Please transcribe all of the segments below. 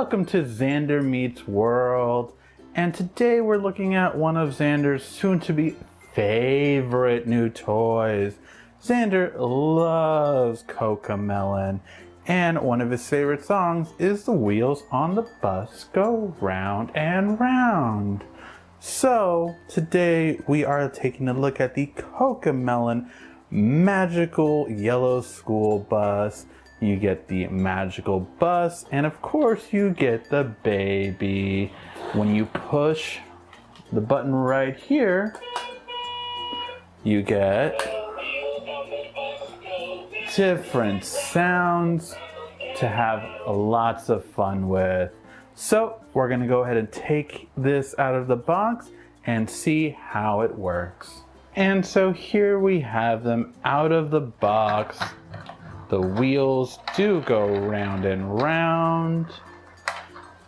Welcome to Xander Meets World, and today we're looking at one of Xander's soon-to-be favorite new toys. Xander loves CoComelon, and one of his favorite songs is "The Wheels on the Bus Go Round and Round." So today we are taking a look at the CoComelon magical yellow school bus. You get the magical bus, and of course you get the baby. When you push the button right here, you get different sounds to have lots of fun with. So we're gonna go ahead and take this out of the box and see how it works. And so here we have them out of the box. The wheels do go round and round,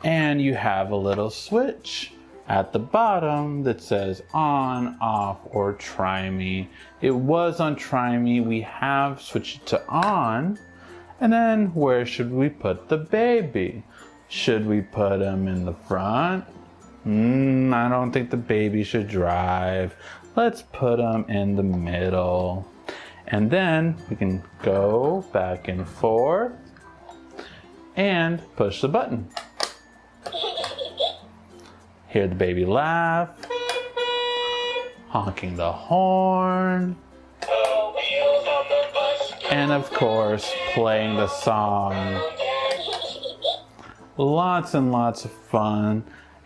and you have a little switch at the bottom that says on, off, or try me. It was on try me. We have switched it to on. And then where should we put the baby? Should we put him in the front? I don't think the baby should drive. Let's put him in the middle. And then we can go back and forth and push the button. Hear the baby laugh, honking the horn, and of course playing the song. Lots and lots of fun.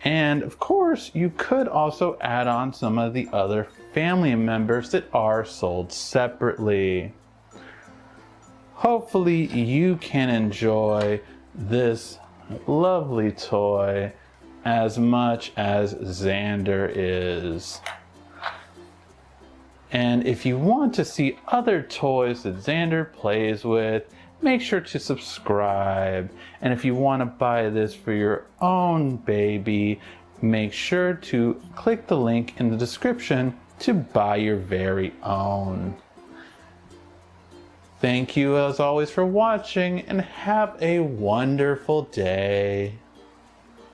And of course, you could also add on some of the other family members that are sold separately. Hopefully you can enjoy this lovely toy as much as Xander is. And if you want to see other toys that Xander plays with, make sure to subscribe. And if you want to buy this for your own baby, make sure to click the link in the description to buy your very own. Thank you as always for watching, and have a wonderful day.